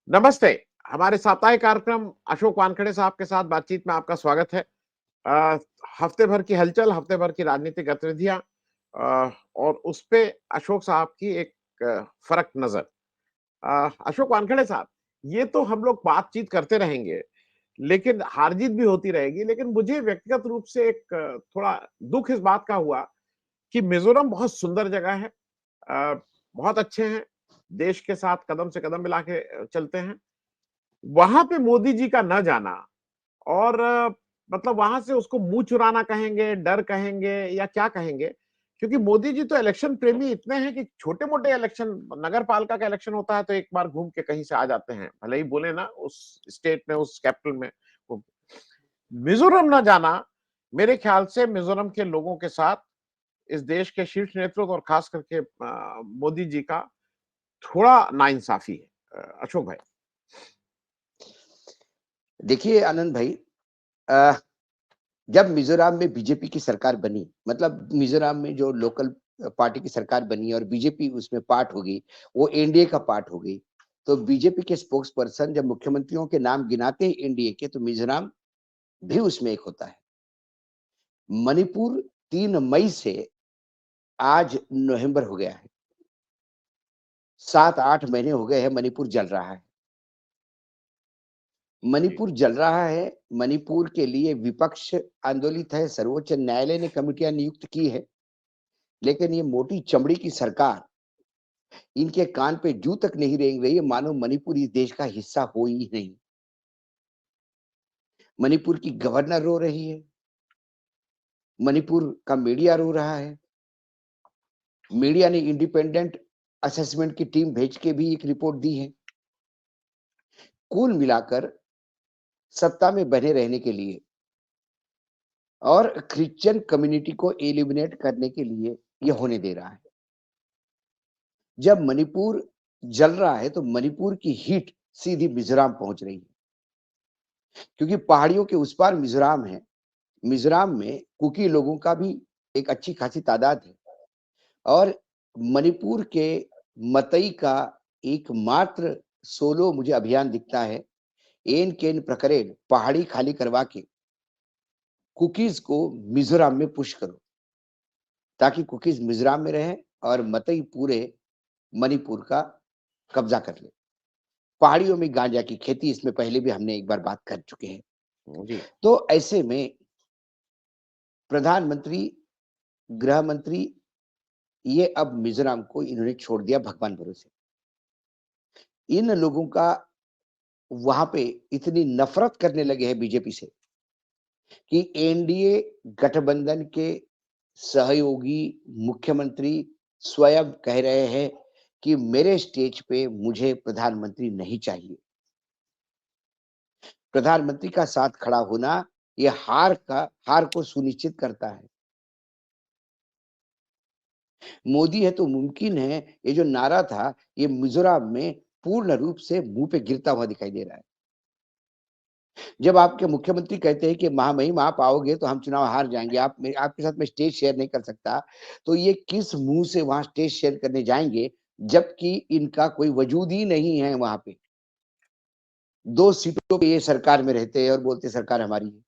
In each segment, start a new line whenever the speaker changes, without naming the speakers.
नमस्ते। हमारे साप्ताहिक कार्यक्रम अशोक वानखेड़े साहब के साथ बातचीत में आपका स्वागत है। अ, हफ्ते भर की हलचल, हफ्ते भर की राजनीतिक गतिविधियां और उस पे अशोक साहब की एक फर्क नजर। अशोक वानखेड़े साहब, ये तो हम लोग बातचीत करते रहेंगे, लेकिन हार जीत भी होती रहेगी। लेकिन मुझे व्यक्तिगत रूप से एक थोड़ा दुख इस बात का हुआ कि मिजोरम बहुत सुंदर जगह है। अ, बहुत अच्छे हैं, देश के साथ कदम से कदम मिला के चलते हैं। वहां पे मोदी जी का न जाना और मतलब वहां से उसको मुंह चुराना कहेंगे, डर कहेंगे या क्या कहेंगे, क्योंकि मोदी जी तो इलेक्शन प्रेमी इतने हैं कि छोटे मोटे इलेक्शन, नगर पालिका का इलेक्शन होता है तो एक बार घूम के कहीं से आ जाते हैं, भले ही बोले ना उस स्टेट में, उस कैपिटल में। मिजोरम न जाना मेरे ख्याल से मिजोरम के लोगों के साथ इस देश के शीर्ष नेतृत्व और खास करके मोदी जी का थोड़ा नाइंसाफी है। अशोक भाई।
देखिए आनंद भाई, अ, जब मिजोरम में बीजेपी की सरकार बनी, मतलब मिजोरम में जो लोकल पार्टी की सरकार बनी और बीजेपी उसमें पार्ट हो गई, वो एनडीए का पार्ट हो गई। तो बीजेपी के स्पोक्स पर्सन जब मुख्यमंत्रियों के नाम गिनाते हैं एनडीए के, तो मिजोरम भी उसमें एक होता है। मणिपुर 3 मई से आज नवंबर हो गया है, 7-8 महीने हो गए हैं, मणिपुर जल रहा है।
जी।
मणिपुर जल रहा है। मणिपुर के लिए विपक्ष आंदोलित है, सर्वोच्च न्यायालय ने कमिटियां नियुक्त की है, लेकिन ये मोटी चमड़ी की सरकार इनके कान पे जू तक नहीं रेंग रही है, मानो मणिपुर इस देश का हिस्सा हो ही नहीं। मणिपुर की गवर्नर रो रही है, मणिपुर का मीडिया रो रहा है। मीडिया ने इंडिपेंडेंट असेसमेंट की टीम भेज के भी एक रिपोर्ट दी है। कुल मिलाकर सत्ता में बने रहने के लिए और क्रिश्चियन कम्युनिटी को एलिमिनेट करने के लिए यह होने दे रहा है। जब मणिपुर जल रहा है तो मणिपुर की हीट सीधी मिजोरम पहुंच रही है, क्योंकि पहाड़ियों के उस पार मिजोरम है। मिजोरम में कुकी लोगों का भी एक अच्छी खासी तादाद है, और मणिपुर के मतई का एकमात्र सोलो मुझे अभियान दिखता है, एन केन प्रकरेल पहाड़ी खाली करवा के कुकीज को मिजोरम में पुश करो, ताकि कुकीज मिजोरम में रहें और मतई पूरे मणिपुर का कब्जा कर ले। पहाड़ियों में गांजा की खेती, इसमें पहले भी हमने एक बार बात कर चुके हैं।
जी।
तो ऐसे में प्रधानमंत्री, गृह मंत्री, ये अब मिजोरम को इन्होंने छोड़ दिया भगवान भरोसे। इन लोगों का वहां पे इतनी नफरत करने लगे हैं बीजेपी से कि एनडीए गठबंधन के सहयोगी मुख्यमंत्री स्वयं कह रहे हैं कि मेरे स्टेज पे मुझे प्रधानमंत्री नहीं चाहिए। प्रधानमंत्री का साथ खड़ा होना ये हार को सुनिश्चित करता है। मोदी है तो मुमकिन है, ये जो नारा था, ये मिजोरम में पूर्ण रूप से मुंह पे गिरता हुआ दिखाई दे रहा है। जब आपके मुख्यमंत्री कहते हैं कि महामहिम आप आओगे तो हम चुनाव हार जाएंगे, आपके साथ मैं स्टेज शेयर नहीं कर सकता, तो ये किस मुंह से वहां स्टेज शेयर करने जाएंगे, जबकि इनका कोई वजूद ही नहीं है वहां पे। 2 सीटों पे ये सरकार में रहते हैं और बोलते सरकार हमारी है।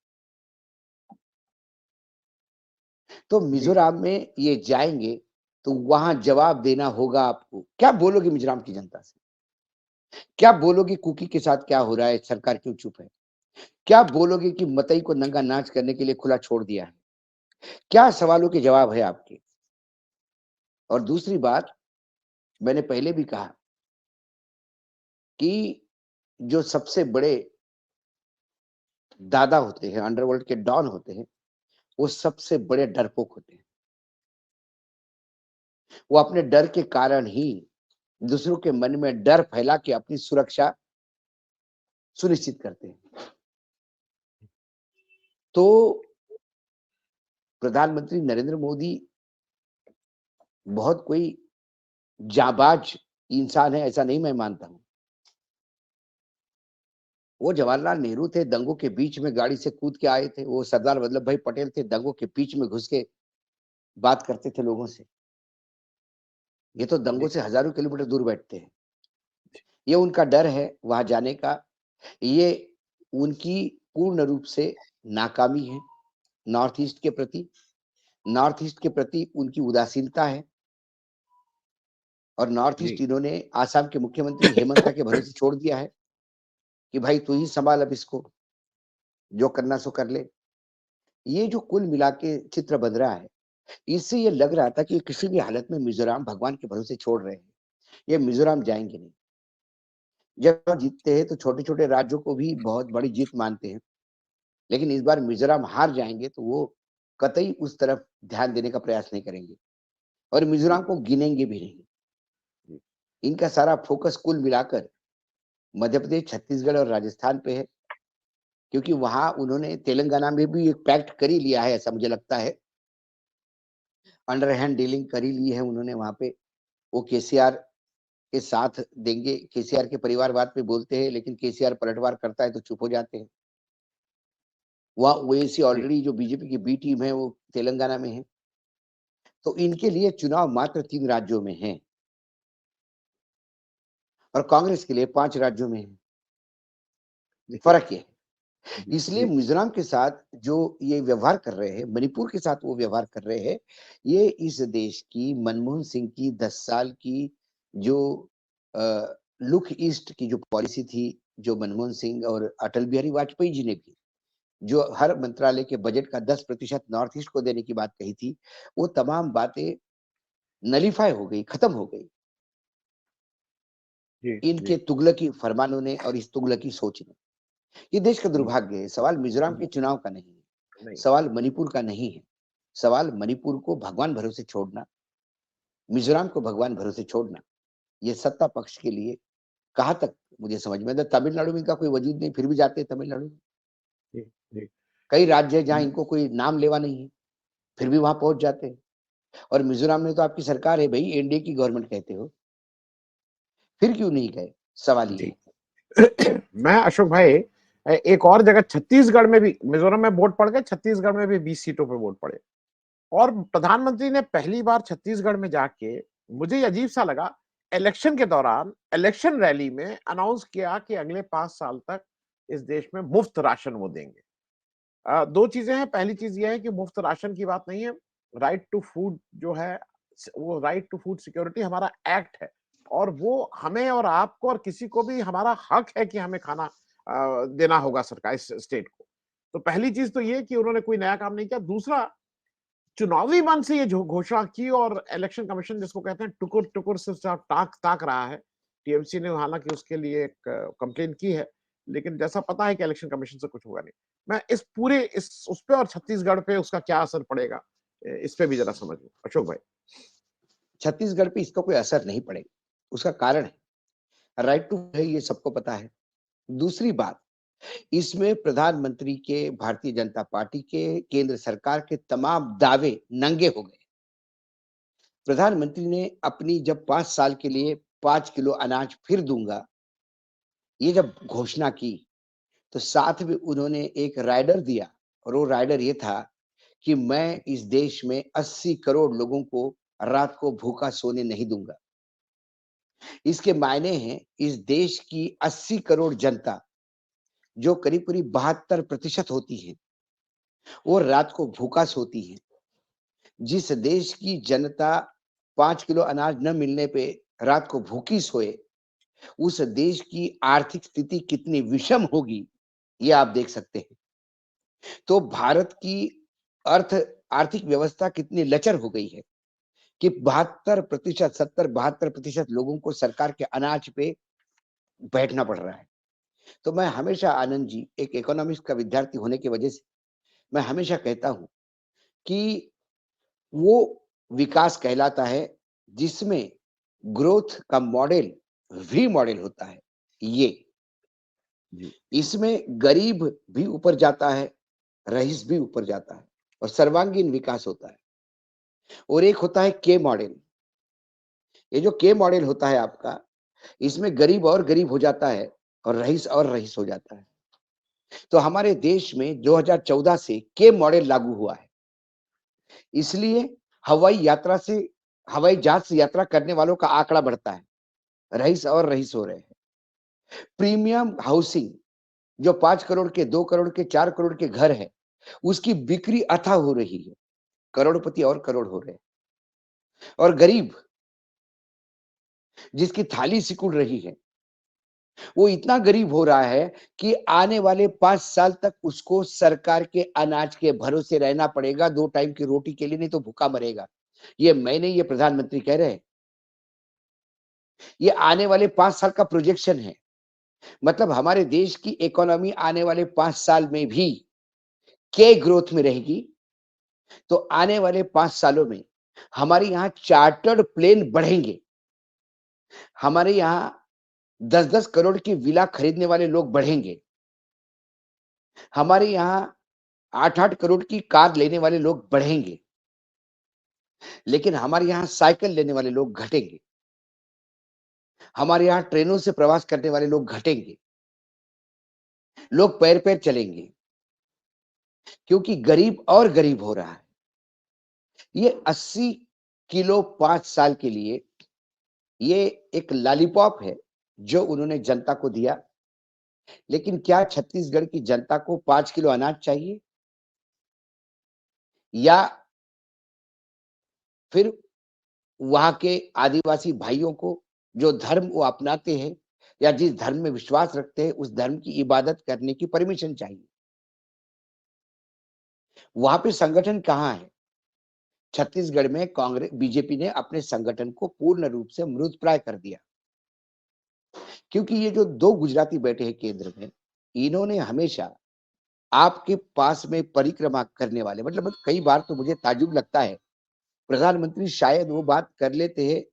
तो
जी।
मिजोरम में ये जाएंगे तो वहां जवाब देना होगा आपको। क्या बोलोगे मिजोरम की जनता से? क्या बोलोगे कुकी के साथ क्या हो रहा है, सरकार क्यों चुप है? क्या बोलोगे कि मतई को नंगा नाच करने के लिए खुला छोड़ दिया है? क्या सवालों के जवाब है आपके? और दूसरी बात, मैंने पहले भी कहा कि जो सबसे बड़े दादा होते हैं, अंडरवर्ल्ड के डॉन होते हैं, वो सबसे बड़े डरपोक होते हैं। वो अपने डर के कारण ही दूसरों के मन में डर फैला के अपनी सुरक्षा सुनिश्चित करते हैं। तो प्रधानमंत्री नरेंद्र मोदी बहुत कोई जाबाज इंसान है ऐसा नहीं मैं मानता हूं। वो जवाहरलाल नेहरू थे, दंगों के बीच में गाड़ी से कूद के आए थे। वो सरदार वल्लभ भाई पटेल थे, दंगों के बीच में घुस के बात करते थे लोगों से। ये तो दंगों
जी।
से हजारों किलोमीटर दूर बैठते हैं। ये उनका डर है वहां जाने का, ये उनकी पूर्ण रूप से नाकामी है नॉर्थ ईस्ट के प्रति। नॉर्थ ईस्ट के प्रति उनकी उदासीनता है और नॉर्थ
जी
ईस्ट इन्होंने आसाम के मुख्यमंत्री हेमंता के भरोसे छोड़ दिया है कि भाई तू ही संभाल अब इसको, जो करना सो कर ले। ये जो कुल मिला के चित्र बन रहा है, इससे ये लग रहा था कि किसी भी हालत में मिजोरम भगवान के भरोसे छोड़ रहे हैं, ये मिजोरम जाएंगे नहीं। जब हम जीतते हैं तो छोटे छोटे राज्यों को भी बहुत बड़ी जीत मानते हैं, लेकिन इस बार मिजोरम हार जाएंगे तो वो कतई उस तरफ ध्यान देने का प्रयास नहीं करेंगे और
जी
मिजोरम को गिनेंगे भी नहीं।
जी
इनका सारा फोकस कुल मिलाकर मध्य प्रदेश, छत्तीसगढ़ और राजस्थान पे है, क्योंकि वहां उन्होंने तेलंगाना में भी एक पैक्ट कर ही लिया है, ऐसा मुझे लगता है। अंडर हैंड डीलिंग कर ही ली है उन्होंने वहां पे। वो केसीआर के साथ देंगे, केसीआर के परिवारवाद पे बोलते हैं, लेकिन केसीआर पलटवार करता है तो चुप हो जाते हैं। वहाँ ओवैसी
जी
ऑलरेडी जो बीजेपी की बी टीम है वो तेलंगाना में है। तो इनके लिए चुनाव मात्र 3 राज्यों में है और कांग्रेस के लिए 5 राज्यों में है।
जी
फर्क ये है।
जी
इसलिए
जी
मिजोरम के साथ जो ये व्यवहार कर रहे हैं, मणिपुर के साथ वो व्यवहार कर रहे हैं, ये इस देश की मनमोहन सिंह की 10 साल की जो लुक ईस्ट की जो पॉलिसी थी, जो मनमोहन सिंह और अटल बिहारी वाजपेयी जी ने भी जो हर मंत्रालय के बजट का 10% नॉर्थ ईस्ट को देने की बात कही थी, वो तमाम बातें नलीफाई हो गई, खत्म हो गई।
जी जी
इनके तुगलकी फरमानों ने और इस तुगलकी सोच ने। ये देश का
जी
दुर्भाग्य है। सवाल मिजोरम के चुनाव का नहीं है,
नहीं
सवाल मणिपुर का नहीं है। सवाल मणिपुर को भगवान भरोसे छोड़ना, मिजोरम को भगवान भरोसे छोड़ना, ये सत्ता पक्ष के लिए कहाँ तक मुझे समझ में आता है। तमिलनाडु में इनका कोई वजूद नहीं, फिर भी जाते हैं तमिलनाडु में।
जी जी
कई राज्य है जहाँ इनको कोई नाम लेवा नहीं है, फिर भी वहां पहुंच जाते हैं। और मिजोरम में तो आपकी सरकार है भाई, एनडीए की गवर्नमेंट कहते हो, फिर क्यों नहीं गए? सवाल ये
जी
है।
मैं अशोक भाई एक और जगह छत्तीसगढ़ में भी, मिजोरम में वोट पड़ गए, छत्तीसगढ़ में भी 20 सीटों पे वोट पड़े और प्रधानमंत्री ने पहली बार छत्तीसगढ़ में जाके, मुझे ये अजीब सा लगा, इलेक्शन के दौरान इलेक्शन रैली में अनाउंस किया कि अगले 5 साल तक इस देश में मुफ्त राशन वो देंगे। दो चीजें हैं, पहली चीज ये है कि मुफ्त राशन की बात नहीं है, राइट टू फूड जो है, वो राइट टू फूड सिक्योरिटी हमारा एक्ट है और वो हमें और आपको और किसी को भी हमारा हक है कि हमें खाना देना होगा सरकार इस स्टेट को। तो पहली चीज तो ये कि उन्होंने कोई नया काम नहीं किया। दूसरा, चुनावी मन से ये जो घोषणा की और इलेक्शन कमीशन जिसको कहते हैं टुकुर टुकुर से ताक ताक रहा है। टीएमसी ने हालांकि उसके लिए एक कंप्लेन की है, लेकिन जैसा पता है कि इलेक्शन कमीशन से कुछ होगा नहीं। मैं इस पूरे इस उस पे और छत्तीसगढ़ पे उसका क्या असर पड़ेगा, इस पे भी जरा समझ लो अशोक भाई।
छत्तीसगढ़ पे इसका कोई असर नहीं पड़ेगा। उसका कारण है राइट टू है, ये सबको पता है। दूसरी बात, इसमें प्रधानमंत्री के, भारतीय जनता पार्टी के, केंद्र सरकार के तमाम दावे नंगे हो गए। प्रधानमंत्री ने अपनी जब 5 साल के लिए 5 किलो अनाज फिर दूंगा, ये जब घोषणा की, तो साथ में उन्होंने एक राइडर दिया और वो राइडर ये था कि मैं इस देश में 80 करोड़ लोगों को रात को भूखा सोने नहीं दूंगा। इसके मायने हैं इस देश की 80 करोड़ जनता, जो करीब-करीब 72% होती है, वो रात को भूखा सोती है। जिस देश की जनता 5 किलो अनाज न मिलने पे रात को भूखी सोए, उस देश की आर्थिक स्थिति कितनी विषम होगी, ये आप देख सकते हैं। तो भारत की अर्थ आर्थिक व्यवस्था कितनी लचर हो गई है कि 72%, 70-72% लोगों को सरकार के अनाज पे बैठना पड़ रहा है। तो मैं हमेशा, आनंद जी, एक इकोनॉमिक्स का विद्यार्थी होने की वजह से मैं हमेशा कहता हूँ कि वो विकास कहलाता है जिसमें ग्रोथ का मॉडल वी मॉडल होता है। ये
जी
इसमें गरीब भी ऊपर जाता है, रईस भी ऊपर जाता है और सर्वांगीण विकास होता है। और एक होता है के मॉडल। ये जो के मॉडल होता है आपका, इसमें गरीब और गरीब हो जाता है और रईस हो जाता है। तो हमारे देश में 2014 से के मॉडल लागू हुआ है। इसलिए हवाई जहाज से यात्रा करने वालों का आंकड़ा बढ़ता है, रईस और रईस हो रहे हैं। प्रीमियम हाउसिंग जो 5 करोड़ के, 2 करोड़ के, 4 करोड़ के घर है, उसकी बिक्री अथाह हो रही है। करोड़पति और करोड़ हो रहे हैं। और गरीब जिसकी थाली सिकुड़ रही है, वो इतना गरीब हो रहा है कि आने वाले 5 साल तक उसको सरकार के अनाज के भरोसे रहना पड़ेगा, 2 टाइम की रोटी के लिए, नहीं तो भूखा मरेगा। ये मैं नहीं, ये प्रधानमंत्री कह रहे हैं। ये आने वाले 5 साल का प्रोजेक्शन है। मतलब हमारे देश की इकोनॉमी आने वाले 5 साल में भी क्या ग्रोथ में रहेगी, तो आने वाले 5 सालों में हमारे यहाँ चार्टर्ड प्लेन बढ़ेंगे। हमारे यहाँ 10-10 करोड़ की विला खरीदने वाले लोग बढ़ेंगे। हमारे यहाँ 8-8 करोड़ की कार लेने वाले लोग बढ़ेंगे। लेकिन हमारे यहाँ साइकिल लेने वाले लोग घटेंगे। हमारे यहाँ ट्रेनों से प्रवास करने वाले लोग घटेंगे। लोग पैर-पैर चलेंगे। क्योंकि गरीब और गरीब हो रहा है। ये 80 किलो 5 साल के लिए ये एक लॉलीपॉप है जो उन्होंने जनता को दिया। लेकिन क्या छत्तीसगढ़ की जनता को 5 किलो अनाज चाहिए? या फिर वहां के आदिवासी भाइयों को जो धर्म वो अपनाते हैं या जिस धर्म में विश्वास रखते हैं उस धर्म की इबादत करने की परमिशन चाहिए? वहां पे संगठन कहाँ है? छत्तीसगढ़ में कांग्रेस बीजेपी ने अपने संगठन को पूर्ण रूप से मृतप्राय कर दिया। क्योंकि ये जो 2 गुजराती बैठे हैं केंद्र में, इन्होंने हमेशा आपके पास में परिक्रमा करने वाले, मतलब कई बार तो मुझे ताज्जुब लगता है, प्रधानमंत्री शायद वो बात कर लेते हैं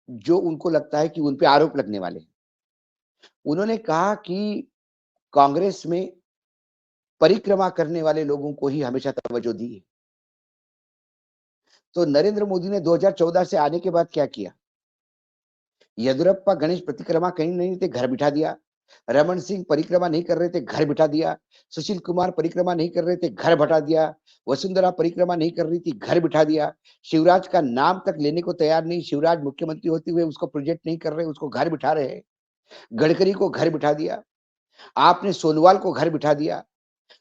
जो उनको लगता है कि उन पे आरोप लगने वाले हैं। उन्होंने कहा कि कांग्रेस में परिक्रमा करने वाले लोगों को ही हमेशा तवज्जो दी है। तो नरेंद्र मोदी ने 2014 से आने के बाद क्या किया? येदियुरप्पा गणेश परिक्रमा कहीं नहीं थे, घर बिठा दिया। रमन सिंह परिक्रमा नहीं कर रहे थे, घर बिठा दिया। सुशील कुमार परिक्रमा नहीं कर रहे थे, घर बिठा दिया। वसुंधरा परिक्रमा नहीं कर रही थी, घर बिठा दिया। शिवराज का नाम तक लेने को तैयार नहीं, शिवराज मुख्यमंत्री होते हुए उसको प्रोजेक्ट नहीं कर रहे, उसको घर बिठा रहे हैं। गडकरी को घर बिठा दिया। आपने सोनोवाल को घर बिठा दिया।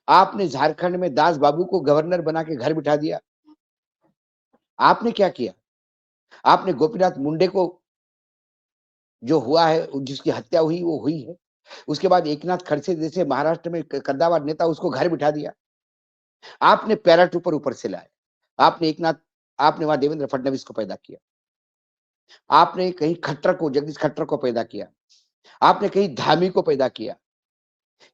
आपने झारखंड में दास बाबू को गवर्नर बना के घर बिठा दिया। आपने क्या किया? आपने गोपीनाथ मुंडे को, जो हुआ है, जिसकी हत्या हुई वो हुई है। उसके बाद एकनाथ खड़से जैसे महाराष्ट्र में कद्दावर नेता, उसको घर बिठा दिया। आपने पैराट्रूपर ऊपर से लाए। आपने वहां देवेंद्र फडणवीस को पैदा किया। आपने कहीं जगदीश खट्टर को पैदा किया। आपने कहीं धामी को पैदा किया।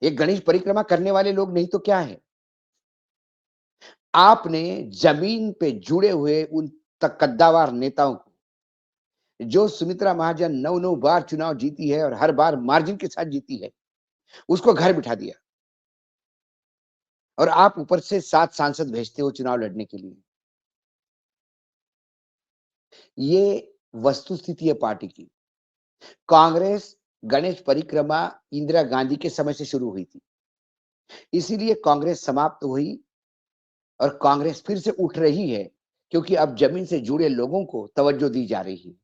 ये गणेश परिक्रमा करने वाले लोग नहीं तो क्या है? आपने जमीन पे जुड़े हुए उन कद्दावर नेताओं को, जो सुमित्रा महाजन 9-9 बार चुनाव जीती है और हर बार मार्जिन के साथ जीती है, उसको घर बिठा दिया। और आप ऊपर से 7 सांसद भेजते हो चुनाव लड़ने के लिए। ये वस्तुस्थिति है पार्टी की। कांग्रेस गणेश परिक्रमा इंदिरा गांधी के समय से शुरू हुई थी। इसीलिए कांग्रेस समाप्त हुई और कांग्रेस फिर से उठ रही है, क्योंकि अब जमीन से जुड़े लोगों को तवज्जो दी जा रही है।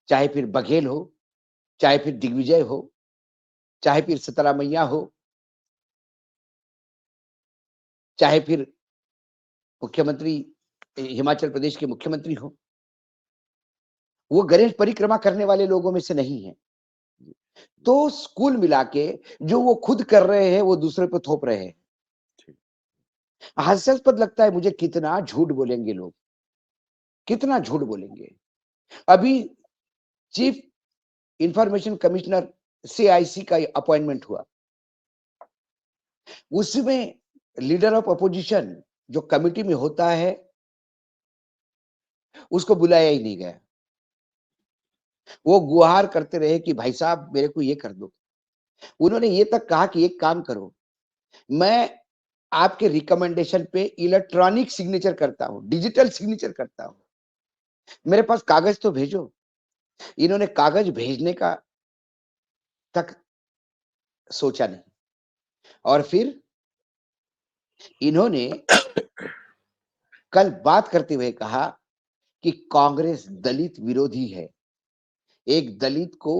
चाहे फिर बघेल हो, चाहे फिर दिग्विजय हो, चाहे फिर सिद्धरामैया हो, चाहे फिर मुख्यमंत्री हिमाचल प्रदेश के मुख्यमंत्री हो, वो गणेश परिक्रमा करने वाले लोगों में से नहीं है। तो कुल मिला के जो वो खुद कर रहे हैं वो दूसरे पे थोप रहे हैं। हास्यास्पद लगता है मुझे, कितना झूठ बोलेंगे लोग, कितना झूठ बोलेंगे। अभी चीफ इंफॉर्मेशन कमिश्नर सीआईसी का अपॉइंटमेंट हुआ, उसमें लीडर ऑफ अपोजिशन जो कमिटी में होता है उसको बुलाया ही नहीं गया। वो गुहार करते रहे कि भाई साहब मेरे को ये कर दो। उन्होंने ये तक कहा कि एक काम करो, मैं आपके रिकमेंडेशन पे इलेक्ट्रॉनिक सिग्नेचर करता हूं, डिजिटल सिग्नेचर करता हूं, मेरे पास कागज तो भेजो। इन्होंने कागज भेजने का तक सोचा नहीं। और फिर इन्होंने कल बात करते हुए कहा कि कांग्रेस दलित विरोधी है। एक दलित को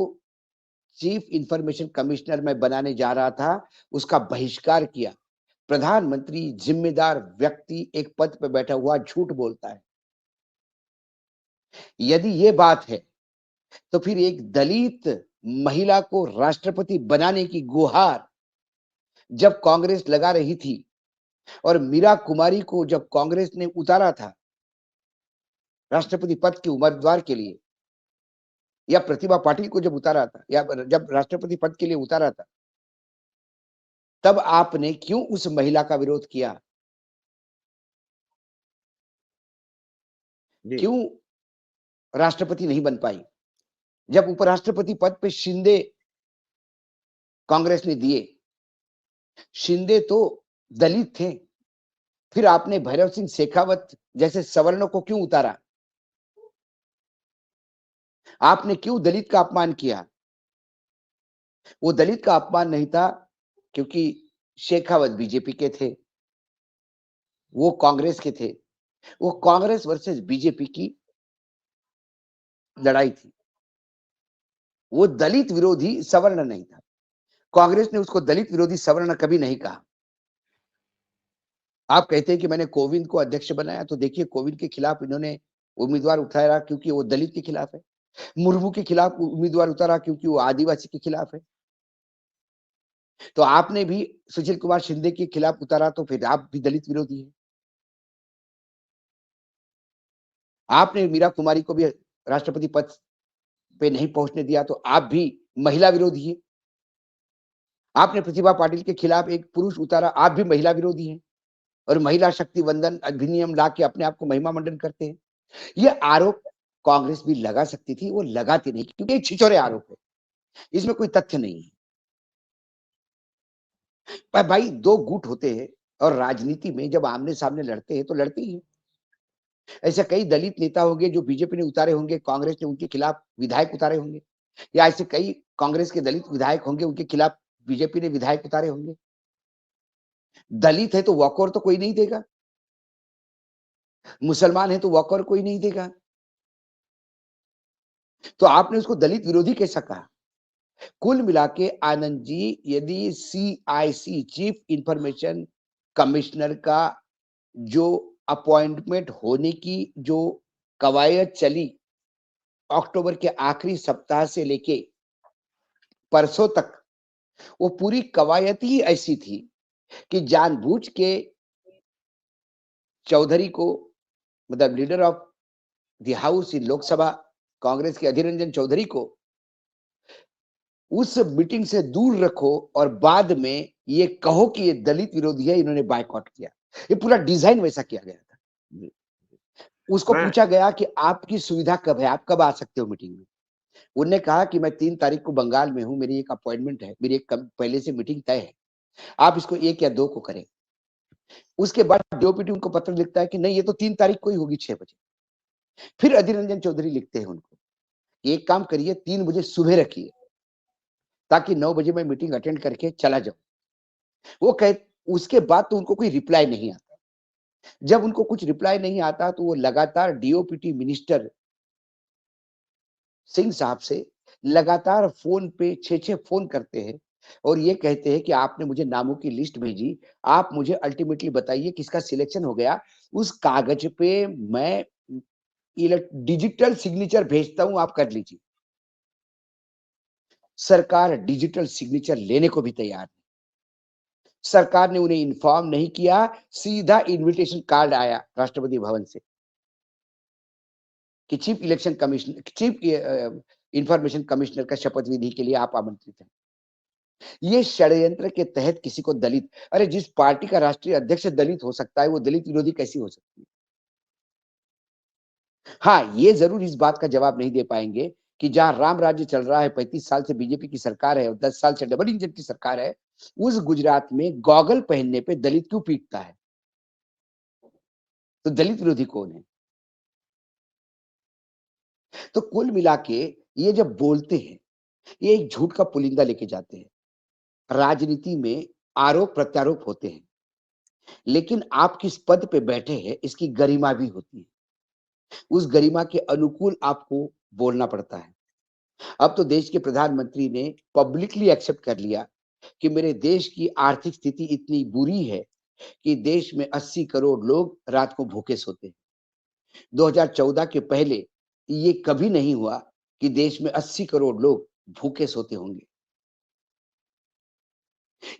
चीफ इंफॉर्मेशन कमिश्नर मैं बनाने जा रहा था, उसका बहिष्कार किया। प्रधानमंत्री, जिम्मेदार व्यक्ति एक पद पे बैठा हुआ झूठ बोलता है। यदि ये बात है, तो फिर एक दलित महिला को राष्ट्रपति बनाने की गुहार जब कांग्रेस लगा रही थी और मीरा कुमारी को जब कांग्रेस ने उतारा था राष्ट्रपति पद के उम्मीदवार के लिए, या प्रतिभा पाटिल को जब उतारा था, या जब राष्ट्रपति पद के लिए उतारा था, तब आपने क्यों उस महिला का विरोध किया?
जी,
क्यों राष्ट्रपति नहीं बन पाई? जब उपराष्ट्रपति पद पे शिंदे कांग्रेस ने दिए, शिंदे तो दलित थे, फिर आपने भैरव सिंह शेखावत जैसे सवर्णों को क्यों उतारा? आपने क्यों दलित का अपमान किया? वो दलित का अपमान नहीं था, क्योंकि शेखावत बीजेपी के थे, वो कांग्रेस के थे। वो कांग्रेस वर्सेस बीजेपी की लड़ाई थी। वो दलित विरोधी सवर्ण नहीं था। कांग्रेस ने उसको दलित विरोधी सवर्ण कभी नहीं कहा। आप कहते हैं कि मैंने कोविंद को अध्यक्ष बनाया, तो देखिए कोविंद के खिलाफ इन्होंने उम्मीदवार उठाया क्योंकि वो दलित के खिलाफ है। मुर्मू के खिलाफ उम्मीदवार उतारा क्योंकि वो आदिवासी के खिलाफ है। तो आपने भी सुशील कुमार शिंदे के खिलाफ उतारा, तो फिर आप भी दलित विरोधी हैं। आपने मीरा कुमारी को भी राष्ट्रपति पद पे नहीं पहुंचने दिया, तो आप भी महिला विरोधी हैं। आपने प्रतिभा पाटिल के खिलाफ एक पुरुष उतारा, आप भी महिला विरोधी हैं और महिला शक्ति वंदन अधिनियम ला के अपने आप को महिमा मंडन करते हैं। ये आरोप कांग्रेस भी लगा सकती थी, वो लगाती नहीं, क्योंकि ये छिछोरे आरोप है, इसमें कोई तथ्य नहीं है। पर भाई दो गुट होते हैं और राजनीति में जब आमने सामने लड़ते हैं तो लड़ते ही हैं। ऐसे कई दलित नेता होंगे जो बीजेपी ने उतारे होंगे, कांग्रेस ने उनके खिलाफ विधायक उतारे होंगे, या ऐसे कई कांग्रेस के दलित विधायक होंगे, उनके खिलाफ बीजेपी ने विधायक उतारे होंगे। दलित है तो वॉकओवर तो कोई नहीं देगा, मुसलमान है तो वॉकओवर कोई नहीं देगा, तो आपने उसको दलित विरोधी कैसा कहा? कुल मिला के आनंद जी, यदि सीआईसी चीफ इंफॉर्मेशन कमिश्नर का जो अपॉइंटमेंट होने की जो कवायद चली अक्टूबर के आखिरी सप्ताह से लेके परसों तक, वो पूरी कवायद ही ऐसी थी कि जानबूझ के चौधरी को, मतलब leader of the house in Lok Sabha Congress के अधीर रंजन चौधरी को उस मीटिंग से दूर रखो और बाद में ये कहो कि ये दलित विरोधी है, इन्होंने बायकॉट किया। ये पूरा डिजाइन वैसा किया गया था।
जी।
उसको
मैं
पूछा गया कि आपकी सुविधा कब है, आप कब आ सकते हो मीटिंग में? उन्होंने कहा कि मैं 3 तारीख को बंगाल में हूं, मेरी एक अपॉइंटमेंट है, मेरी एक पहले से मीटिंग तय है, आप इसको 1 या 2 को करें। उसके बाद डीओपीटी उनको पत्र लिखता है कि नहीं, ये तो 3 तारीख को ही होगी 6 बजे। फिर अधीर रंजन चौधरी लिखते हैं उनको, एक काम करिए 3 बजे सुबह रखिए, ताकि 9 बजे मैं मीटिंग अटेंड करके चला जाऊं। वो कह उसके बाद तो उनको कोई रिप्लाई नहीं आता। जब उनको कुछ रिप्लाई नहीं आता तो वो लगातार डीओपीटी मिनिस्टर सिंह साहब से लगातार फोन पे 6-6 फोन करते हैं और ये कहते हैं कि आपने मुझे नामों की लिस्ट भेजी, आप मुझे अल्टीमेटली बताइए किसका सिलेक्शन हो गया, उस कागज पे मैं डिजिटल सिग्नेचर भेजता हूं, आप कर लीजिए। सरकार डिजिटल सिग्नेचर लेने को भी तैयार नहीं। सरकार ने उन्हें इन्फॉर्म नहीं किया, सीधा इनविटेशन कार्ड आया राष्ट्रपति भवन से कि चीफ इंफॉर्मेशन कमिश्नर का शपथ विधि के लिए आप आमंत्रित हैं। ये षड्यंत्र के तहत किसी को दलित, अरे जिस पार्टी का राष्ट्रीय अध्यक्ष दलित हो सकता है, वो दलित विरोधी कैसी हो सकती है? हाँ, ये जरूर इस बात का जवाब नहीं दे पाएंगे कि जहां राम राज्य चल रहा है, 35 साल से बीजेपी की सरकार है और 10 साल से डबल इंजन की सरकार है, उस गुजरात में गॉगल पहनने पे दलित क्यों पीटता है? तो दलित विरोधी कौन है? तो कुल मिला के ये जब बोलते हैं, ये एक झूठ का पुलिंदा लेके जाते हैं। राजनीति में आरोप प्रत्यारोप होते हैं, लेकिन आप किस पद पे बैठे हैं इसकी गरिमा भी होती है। उस गरिमा के अनुकूल आपको बोलना पड़ता है। अब तो देश के प्रधानमंत्री ने पब्लिकली एक्सेप्ट कर लिया कि मेरे देश की आर्थिक स्थिति इतनी बुरी है कि देश में 80 करोड़ लोग रात को भूखे सोते हैं। 2014 के पहले ये कभी नहीं हुआ कि देश में 80 करोड़ लोग भूखे सोते होंगे।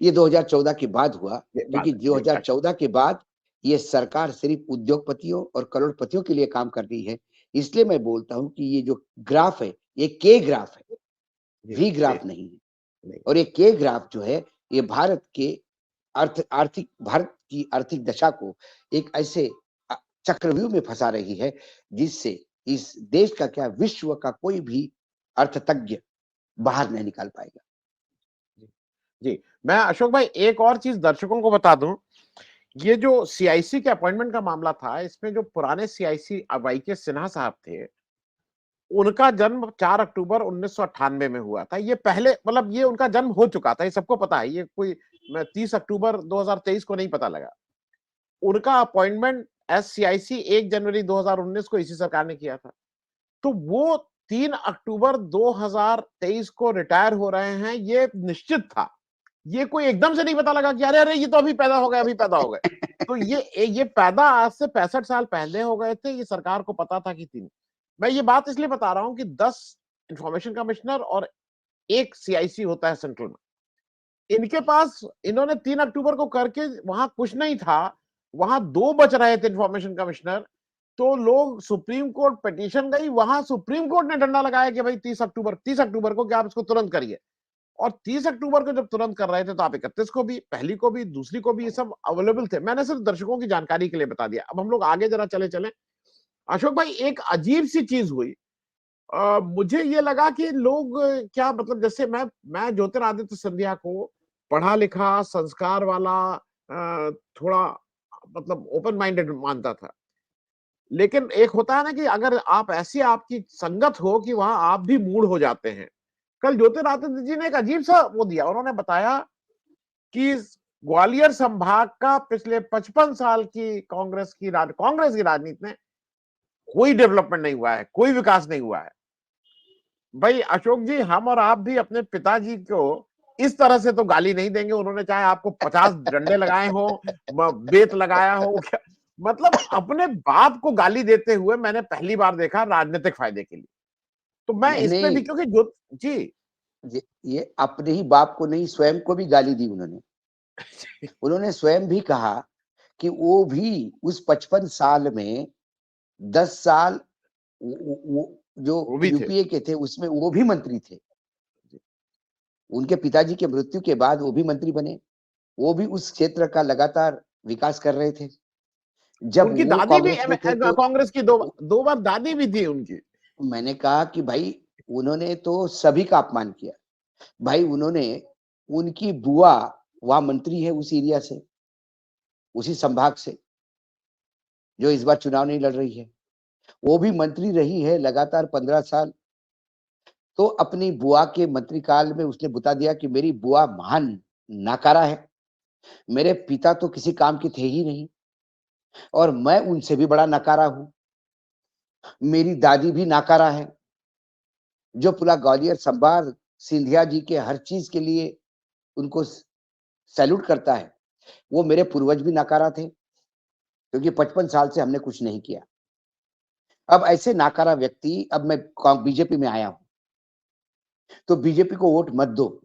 ये 2014 के बाद हुआ,
ये
क्योंकि
बात है, जी,
2014 के बाद ये सरकार सिर्फ उद्योगपतियों और करोड़पतियों के लिए काम कर रही है। इसलिए मैं बोलता हूँ कि ये जो ग्राफ है, ये के ग्राफ है,
जी,
वी
जी,
ग्राफ नहीं है।
नहीं,
और ये के ग्राफ जो है, ये भारत की आर्थिक दशा को एक ऐसे चक्रव्यूह में फंसा रही है, जिससे इस देश का क्या, विश्व का कोई भी अर्थतज्ञ बाहर नहीं निकाल पाएगा।
जी, जी। मैं अशोक भाई एक और चीज़ दर्शकों को बता दूँ, ये जो सीआईसी के अपॉइंटमेंट का मामला था, इसमें जो पुराने सीआईसी वाईके सिन्हा साहब थे, उनका जन्म 4 अक्टूबर 1998 में हुआ था। ये पहले मतलब ये उनका जन्म हो चुका था, ये सबको पता है। ये कोई 30 अक्टूबर 2023 को नहीं पता लगा। उनका अपॉइंटमेंट एज सीआईसी 1 जनवरी 2019 को इसी सरकार ने किया था। तो वो 3 अक्टूबर 2023 को रिटायर हो रहे हैं, ये निश्चित था। ये कोई एकदम से नहीं पता लगा कि अरे ये तो अभी पैदा हो गए, अभी पैदा हो गए। तो ये पैदा आज से 65 साल पहले हो गए थे, ये सरकार को पता था कि 3। मैं ये बात इसलिए बता रहा हूं कि 10 इंफॉर्मेशन कमिश्नर और 1 सीआईसी होता है सेंट्रल में। इनके पास इन्होंने 3 अक्टूबर को करके वहां कुछ नहीं था, वहां 2 बच रहे थे इंफॉर्मेशन कमिश्नर। तो लोग सुप्रीम कोर्ट पिटीशन गई, वहां सुप्रीम कोर्ट ने डंडा लगाया कि भाई 30 अक्टूबर को कि आप इसको तुरंत करिए। और 30 अक्टूबर को जब तुरंत कर रहे थे तो आप 31 को भी, पहली को भी, दूसरी को भी, ये सब अवेलेबल थे। मैंने सिर्फ दर्शकों की जानकारी के लिए बता दिया। अब हम लोग आगे जरा चले चले। अशोक भाई एक अजीब सी चीज हुई। मुझे ये लगा कि लोग क्या मतलब, जैसे मैं ज्योतिरादित्य सिंधिया को पढ़ा लिखा, संस्कार वाला, थोड़ा मतलब ओपन माइंडेड मानता था। लेकिन एक होता है ना कि अगर आप ऐसी आपकी संगत हो कि वहां आप भी मूड हो जाते हैं। कल ज्योतिरादित्य जी ने एक अजीब सा वो दिया, उन्होंने बताया कि ग्वालियर संभाग का पिछले 55 साल की कांग्रेस की राजनीति में कोई डेवलपमेंट नहीं हुआ है, कोई विकास नहीं हुआ है। भाई अशोक जी, हम और आप भी अपने पिताजी को इस तरह से तो गाली नहीं देंगे। उन्होंने चाहे आपको 50 डंडे लगाए हो, बेत लगाया हो, क्या मतलब अपने बाप को गाली देते हुए मैंने पहली बार देखा राजनीतिक फायदे के लिए। तो मैं
नहीं,
इसमें भी
नहीं,
क्योंकि जो जी
ये अपने ही बाप को नहीं, स्वयं को भी गाली दी उन्होंने। उन्होंने स्वयं भी कहा कि वो भी उस 55 साल में 10 साल वो जो
वो भी थे।
यूपीए के थे, उसमें वो भी मंत्री थे। उनके पिताजी के मृत्यु के बाद वो भी मंत्री बने। वो भी उस क्षेत्र का लगातार विकास कर रहे थे। जब
उनकी
वो
दादी भी
कांग्रेस में थे तो
कांग्रेस की दो बार दादी भी थी उनकी।
मैंने कहा कि भाई उन्होंने तो सभी का अपमान किया। भाई उन्होंने, उनकी बुआ वहां मंत्री है उस एरिया से, उसी संभाग से, जो इस बार चुनाव नहीं लड़ रही है। वो भी मंत्री रही है लगातार 15 साल। तो अपनी बुआ के मंत्रीकाल में उसने बता दिया कि मेरी बुआ महान नाकारा है, मेरे पिता तो किसी काम के थे ही नहीं, और मैं उनसे भी बड़ा नकारा हूं। मेरी दादी भी नाकारा है। जो पूरा ग्वालियर संभाग सिंधिया जी के हर चीज के लिए उनको सैल्यूट करता है, वो मेरे पूर्वज भी नाकारा थे, क्योंकि 55 साल से हमने कुछ नहीं किया। अब ऐसे नाकारा व्यक्ति, अब मैं बीजेपी में आया हूं, तो बीजेपी को वोट मत दो।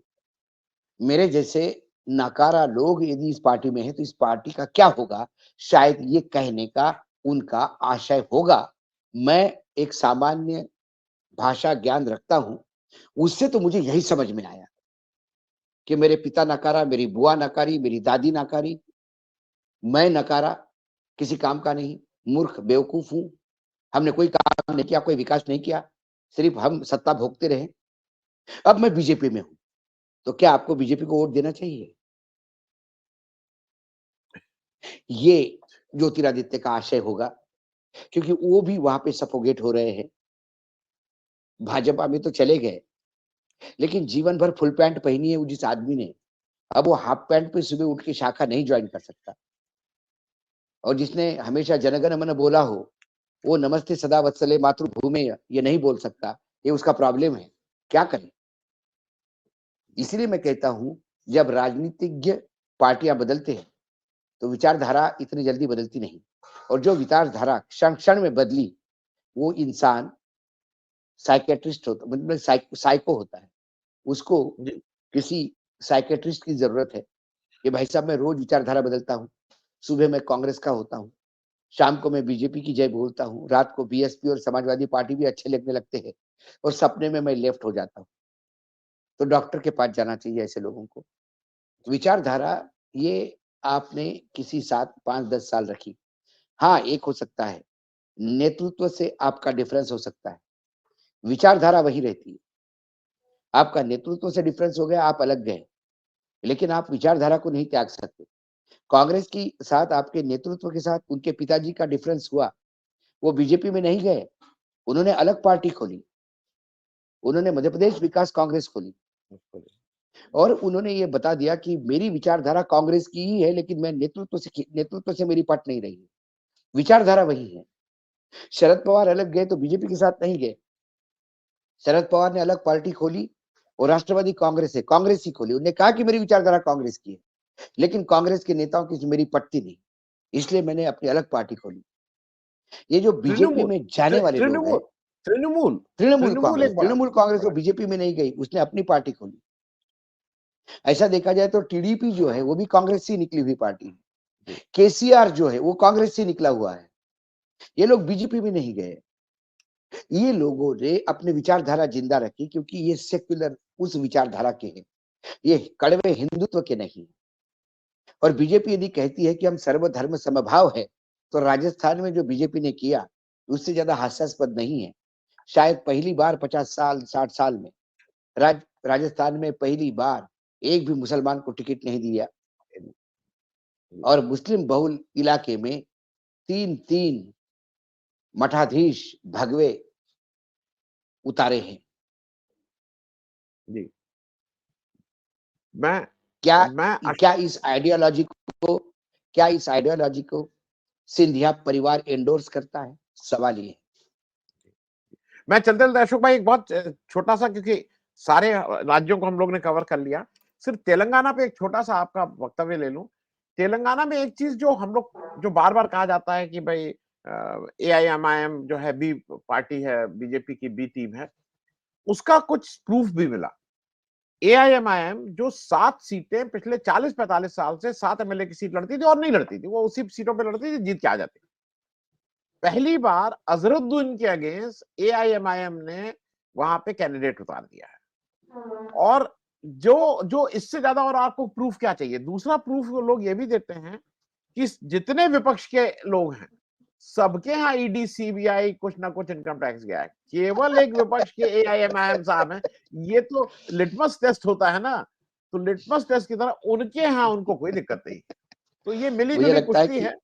मेरे जैसे नकारा लोग यदि इस पार्टी में है तो इस पार्टी का क्या होगा, शायद ये कहने का उनका आशय होगा। मैं एक सामान्य भाषा ज्ञान रखता हूं, उससे तो मुझे यही समझ में आया कि मेरे पिता नकारा, मेरी बुआ नकारी, मेरी दादी नकारी, मैं नकारा, किसी काम का नहीं, मूर्ख बेवकूफ हूं। हमने कोई काम नहीं किया, कोई विकास नहीं किया, सिर्फ हम सत्ता भोगते रहे। अब मैं बीजेपी में हूं, तो क्या आपको बीजेपी को वोट देना चाहिए? ये ज्योतिरादित्य का आशय होगा, क्योंकि वो भी वहां पे सफोगेट हो रहे हैं। भाजपा में तो चले गए, लेकिन जीवन भर फुल पैंट पहनी है वो जिस आदमी ने, अब वो हाफ पैंट पे सुबह उठ के शाखा नहीं ज्वाइन कर सकता। और जिसने हमेशा जनगण मन बोला हो, वो नमस्ते सदा वत्सले मातृभूमि ये नहीं बोल सकता। ये उसका प्रॉब्लम है। क्या करें? इसलिए मैं कहता हूं, जब राजनीतिज्ञ पार्टियां बदलते हैं तो विचारधारा इतनी जल्दी बदलती नहीं, और जो विचारधारा क्षण क्षण में बदली, वो इंसान साइकियाट्रिस्ट होता, मतलब साइको होता है। उसको
जी,
किसी साइकियाट्रिस्ट की जरूरत है कि भाई साहब मैं रोज विचारधारा बदलता हूँ। सुबह मैं कांग्रेस का होता हूँ, शाम को मैं बीजेपी की जय बोलता हूँ, रात को बीएसपी और समाजवादी पार्टी भी अच्छे लगने लगते हैं, और सपने में मैं लेफ्ट हो जाता हूँ। तो डॉक्टर के पास जाना चाहिए ऐसे लोगों को। विचारधारा ये आपने किसी साथ 5-10 साल रखी। हाँ, एक हो सकता है, नेतृत्व से आपका डिफरेंस हो सकता है, विचारधारा वही रहती है। आपका नेतृत्व से डिफरेंस हो गया, आप अलग गए, लेकिन आप विचारधारा को नहीं त्याग सकते। कांग्रेस की साथ आपके नेतृत्व के साथ उनके पिताजी का डिफरेंस हुआ, वो बीजेपी में नहीं गए, उन्होंने अलग पार्टी खोली, उन्होंने मध्य प्रदेश विकास कांग्रेस खोली,
बिल्कुल।
और उन्होंने ये बता दिया कि मेरी विचारधारा कांग्रेस की ही है, लेकिन मैं नेतृत्व से मेरी पट नहीं रही है। विचारधारा वही है। शरद पवार अलग गए तो बीजेपी के साथ नहीं गए। शरद पवार ने अलग पार्टी खोली और राष्ट्रवादी कांग्रेस है, कांग्रेस ही खोली। उन्होंने कहा कि मेरी विचारधारा कांग्रेस की है, लेकिन कांग्रेस के नेताओं की मेरी पटती नहीं, इसलिए मैंने अपनी अलग पार्टी खोली। ये जो बीजेपी
तृणमूल
में जाने वाले लोग हैं,
तृणमूल तृणमूल
तृणमूल
एक बड़ा
तृणमूल कांग्रेस वो
बड़ा
बीजेपी में नहीं गई, उसने अपनी पार्टी खोली। ऐसा देखा जाए तो टीडीपी जो है वो भी कांग्रेस से निकली हुई पार्टी है।
जी,
केसीआर जो है वो कांग्रेस से निकला हुआ है। ये लोग बीजेपी में नहीं गए। ये लोगों ने अपनी विचारधारा जिंदा रखी, क्योंकि ये सेक्युलर उस विचारधारा के हैं, ये कड़वे हिंदुत्व के नहीं। और बीजेपी यदि कहती है कि हम सर्वधर्म समभाव है, तो राजस्थान में जो बीजेपी ने किया उससे ज्यादा हास्यास्पद नहीं है। शायद पहली बार 50 साल 60 साल में राजस्थान में पहली बार एक भी मुसलमान को टिकट नहीं दिया,
जी,
और मुस्लिम बहुल इलाके में 3-3 मठाधीश भगवे उतारे हैं।
जी। मैं
क्या
मैं
क्या इस आइडियोलॉजी को क्या इस आइडियोलॉजी को सिंधिया परिवार एंडोर्स करता है? सवाल ये है।
मैं चलते-चलते अशोक भाई एक बहुत छोटा-सा, क्योंकि सारे राज्यों को हम लोग ने कवर कर लिया। सिर्फ तेलंगाना पे एक छोटा-सा आपका वक्तव्य ले लूँ। तेलंगाना में एक चीज़ जो हम लोग जो बार-बार कहा जाता है कि भई एआईएमआईएम जो है बी पार्टी है, बीजेपी की बी टीम है, उसका कुछ प्रूफ भी मिला। एआईएमआईएम जो 7 सीटें पिछले 40-45 साल से 7 एमएलए की सीट लड़ती थी और नहीं लड़ती थी, वो उसी सीटों पे लड़ती थी, जीत के आ जाती। पहली बार अजहरुद्दीन के अगेंस्ट एआईएमआईएम ने वहां पे कैंडिडेट उतार दिया है। और जो जो इससे ज्यादा और आपको प्रूफ क्या चाहिए? दूसरा प्रूफ वो लोग ये भी देते हैं कि जितने विपक्ष के लोग हैं, सबके यहाँ ईडी सीबीआई कुछ ना कुछ इनकम टैक्स गया है, केवल एक विपक्ष के एआईएमआईएम साहब हैं। ये तो लिटमस टेस्ट होता है ना, तो लिटमस टेस्ट की तरह उनके यहाँ उनको कोई दिक्कत नहीं है। तो ये मिली
मुझे
जुली
लगता है
कुश्ती
कि
है।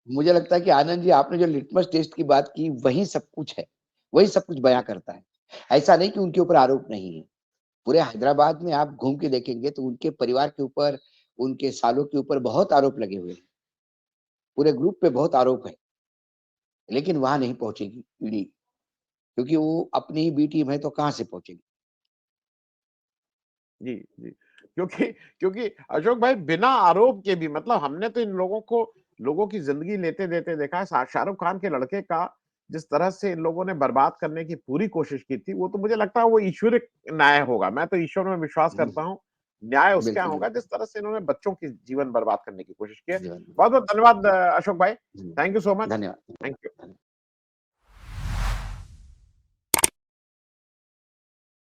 मुझे लगता है कि आनंद जी, आपने जो लिटमस टेस्ट की बात की, वही सब कुछ है, वही सब कुछ बयां
जी,
करता है। ऐसा नहीं कि उनके ऊपर आरोप नहीं है। पूरे हैदराबाद में आप घूम के देखेंगे तो उनके परिवार के ऊपर, उनके सालों के ऊपर बहुत आरोप लगे हुए हैं। पूरे ग्रुप पे बहुत आरोप है, लेकिन वहां नहीं पहुंचेगी ईडी, क्योंकि वो अपनी ही बी टीम है, तो कहां से पहुंचेगी?
जी, जी। क्योंकि क्योंकि अशोक भाई बिना आरोप के भी, मतलब हमने तो इन लोगों को लोगों की जिंदगी लेते-देते देखा है। शाहरुख खान के लड़के का जिस तरह से इन लोगों ने बर्बाद करने की पूरी कोशिश की थी, वो तो मुझे लगता है वो ईश्वरिक न्याय होगा। मैं तो ईश्वर में विश्वास करता हूँ। न्याय उसके यहाँ
बिल्कुल
होगा
बिल्कुल।
जिस तरह से इन्होंने बच्चों की जीवन बर्बाद करने की कोशिश की है।
जीवन में।
बहुत-बहुत धन्यवाद अशोक भाई।
हम्म,
थैंक यू सो मच।
धन्यवाद।
Thank you.